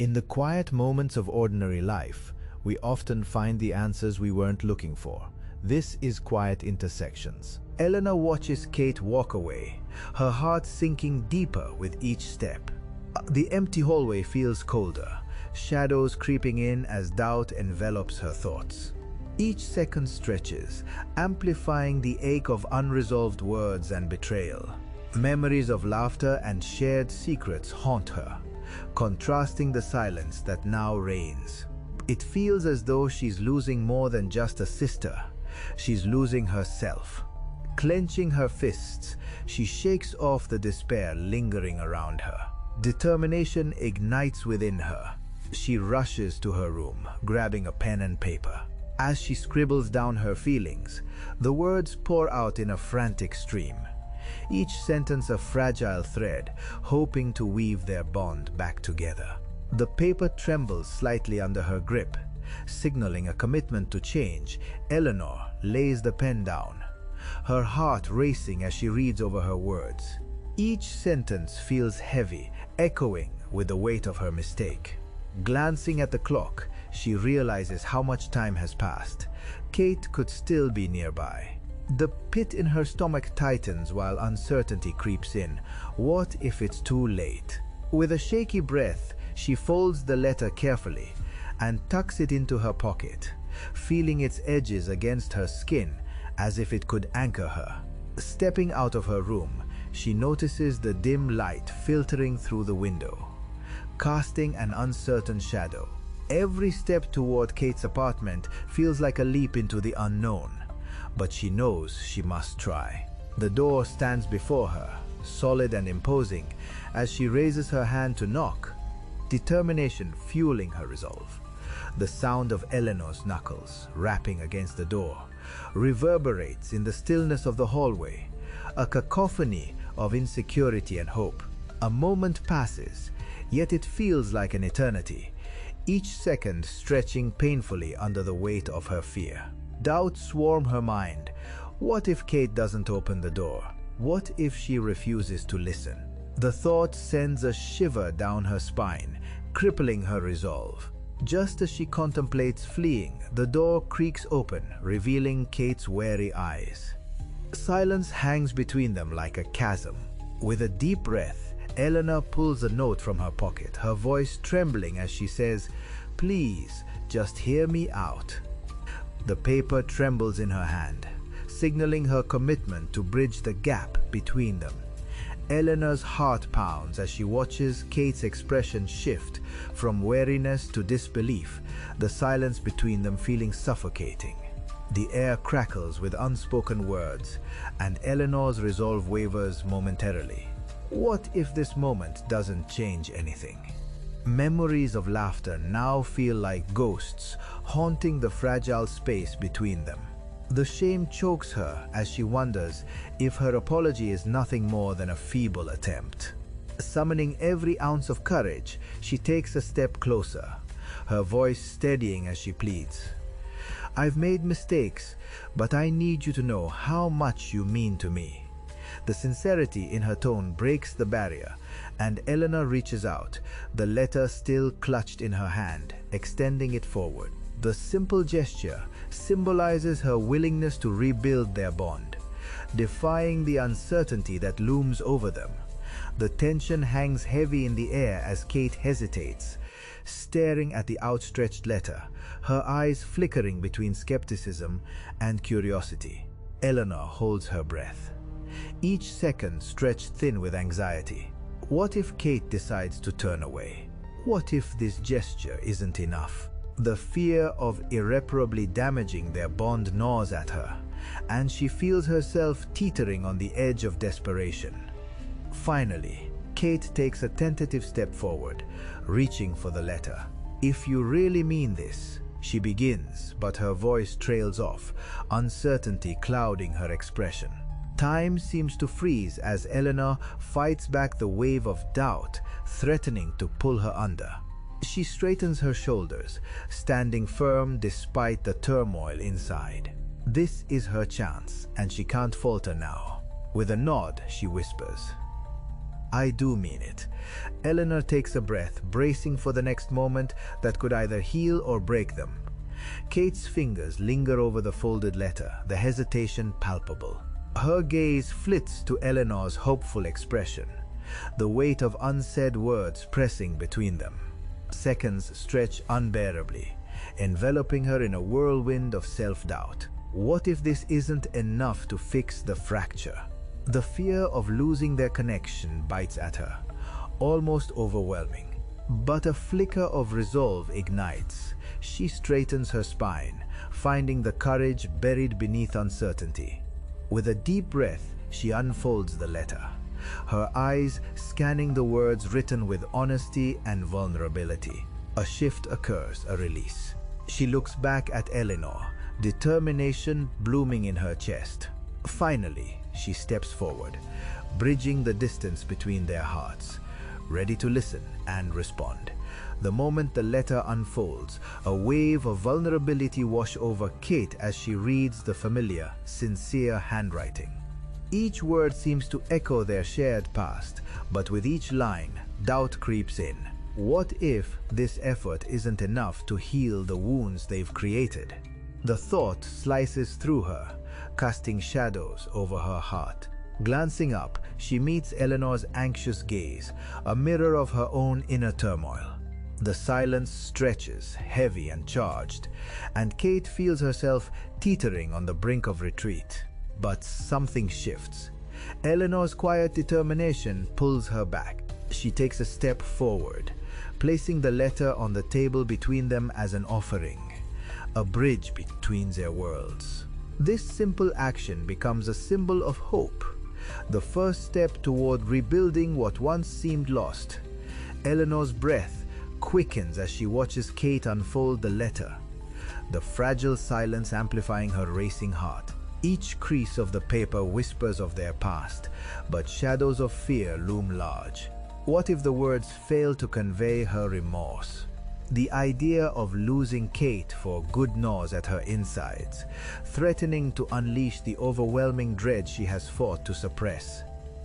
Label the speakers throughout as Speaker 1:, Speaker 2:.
Speaker 1: In the quiet moments of ordinary life, we often find the answers we weren't looking for. This is Quiet Intersections. Eleanor watches Kate walk away, her heart sinking deeper with each step. The empty hallway feels colder, shadows creeping in as doubt envelops her thoughts. Each second stretches, amplifying the ache of unresolved words and betrayal. Memories of laughter and shared secrets haunt her, contrasting the silence that now reigns. It feels as though she's losing more than just a sister. She's losing herself. Clenching her fists, she shakes off the despair lingering around her. Determination ignites within her. She rushes to her room, grabbing a pen and paper. As she scribbles down her feelings, the words pour out in a frantic stream. Each sentence a fragile thread, hoping to weave their bond back together. The paper trembles slightly under her grip, signaling a commitment to change. Eleanor lays the pen down, her heart racing as she reads over her words. Each sentence feels heavy, echoing with the weight of her mistake. Glancing at the clock, she realizes how much time has passed. Kate could still be nearby. The pit in her stomach tightens while uncertainty creeps in. What if it's too late? With a shaky breath, she folds the letter carefully and tucks it into her pocket, feeling its edges against her skin as if it could anchor her. Stepping out of her room, she notices the dim light filtering through the window, casting an uncertain shadow. Every step toward Kate's apartment feels like a leap into the unknown, but she knows she must try. The door stands before her, solid and imposing, as she raises her hand to knock, determination fueling her resolve. The sound of Eleanor's knuckles rapping against the door reverberates in the stillness of the hallway, a cacophony of insecurity and hope. A moment passes, yet it feels like an eternity, each second stretching painfully under the weight of her fear. Doubts swarm her mind. What if Kate doesn't open the door? What if she refuses to listen? The thought sends a shiver down her spine, crippling her resolve. Just as she contemplates fleeing, the door creaks open, revealing Kate's wary eyes. Silence hangs between them like a chasm. With a deep breath, Eleanor pulls a note from her pocket, her voice trembling as she says, "Please, just hear me out." The paper trembles in her hand, signaling her commitment to bridge the gap between them. Eleanor's heart pounds as she watches Kate's expression shift from wariness to disbelief, the silence between them feeling suffocating. The air crackles with unspoken words, and Eleanor's resolve wavers momentarily. What if this moment doesn't change anything? Memories of laughter now feel like ghosts, haunting the fragile space between them. The shame chokes her as she wonders if her apology is nothing more than a feeble attempt. Summoning every ounce of courage, she takes a step closer, her voice steadying as she pleads. "I've made mistakes, but I need you to know how much you mean to me." The sincerity in her tone breaks the barrier, and Eleanor reaches out, the letter still clutched in her hand, extending it forward. The simple gesture symbolizes her willingness to rebuild their bond, defying the uncertainty that looms over them. The tension hangs heavy in the air as Kate hesitates, staring at the outstretched letter, her eyes flickering between skepticism and curiosity. Eleanor holds her breath, each second stretched thin with anxiety. What if Kate decides to turn away? What if this gesture isn't enough? The fear of irreparably damaging their bond gnaws at her, and she feels herself teetering on the edge of desperation. Finally, Kate takes a tentative step forward, reaching for the letter. "If you really mean this," she begins, but her voice trails off, uncertainty clouding her expression. Time seems to freeze as Eleanor fights back the wave of doubt, threatening to pull her under. She straightens her shoulders, standing firm despite the turmoil inside. This is her chance, and she can't falter now. With a nod, she whispers, I do mean it." Eleanor takes a breath, bracing for the next moment that could either heal or break them. Kate's fingers linger over the folded letter, the hesitation palpable. Her gaze flits to Eleanor's hopeful expression, the weight of unsaid words pressing between them. Seconds stretch unbearably, enveloping her in a whirlwind of self-doubt. What if this isn't enough to fix the fracture? The fear of losing their connection bites at her, almost overwhelming. But a flicker of resolve ignites. She straightens her spine, finding the courage buried beneath uncertainty. With a deep breath, she unfolds the letter, her eyes scanning the words written with honesty and vulnerability. A shift occurs, a release. She looks back at Eleanor, determination blooming in her chest. Finally, she steps forward, bridging the distance between their hearts, ready to listen and respond. The moment the letter unfolds, a wave of vulnerability washes over Kate as she reads the familiar, sincere handwriting. Each word seems to echo their shared past, but with each line, doubt creeps in. What if this effort isn't enough to heal the wounds they've created? The thought slices through her, casting shadows over her heart. Glancing up, she meets Eleanor's anxious gaze, a mirror of her own inner turmoil. The silence stretches, heavy and charged, and Kate feels herself teetering on the brink of retreat. But something shifts. Eleanor's quiet determination pulls her back. She takes a step forward, placing the letter on the table between them as an offering, a bridge between their worlds. This simple action becomes a symbol of hope, the first step toward rebuilding what once seemed lost. Eleanor's breath quickens as she watches Kate unfold the letter, the fragile silence amplifying her racing heart. Each crease of the paper whispers of their past, but shadows of fear loom large. What if the words fail to convey her remorse? The idea of losing Kate for good gnaws at her insides, threatening to unleash the overwhelming dread she has fought to suppress.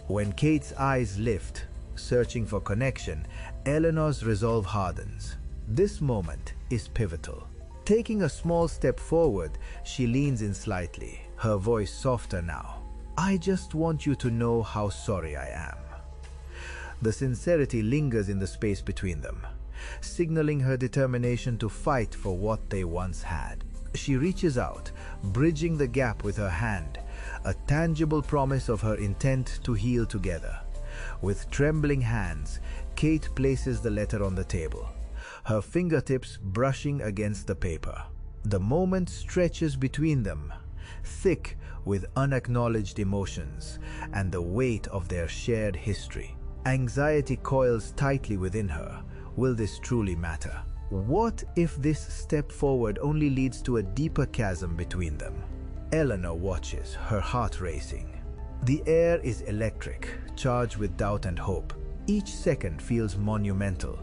Speaker 1: When Kate's eyes lift, searching for connection, Eleanor's resolve hardens. This moment is pivotal. Taking a small step forward, she leans in slightly, her voice softer now. "I just want you to know how sorry I am." The sincerity lingers in the space between them, signaling her determination to fight for what they once had. She reaches out, bridging the gap with her hand, a tangible promise of her intent to heal together. With trembling hands, Kate places the letter on the table, her fingertips brushing against the paper. The moment stretches between them, thick with unacknowledged emotions and the weight of their shared history. Anxiety coils tightly within her. Will this truly matter? What if this step forward only leads to a deeper chasm between them? Eleanor watches, her heart racing. The air is electric, charged with doubt and hope. Each second feels monumental,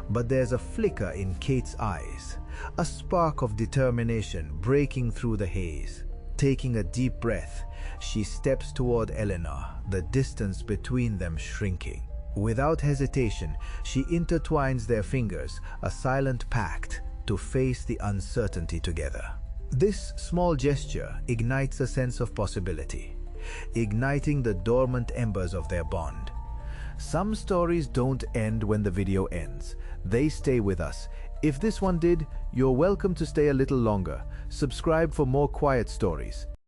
Speaker 1: but there's a flicker in Kate's eyes, a spark of determination breaking through the haze. Taking a deep breath, she steps toward Eleanor, the distance between them shrinking. Without hesitation, she intertwines their fingers, a silent pact to face the uncertainty together. This small gesture ignites a sense of possibility, igniting the dormant embers of their bond. Some stories don't end when the video ends. They stay with us. If this one did, you're welcome to stay a little longer. Subscribe for more quiet stories.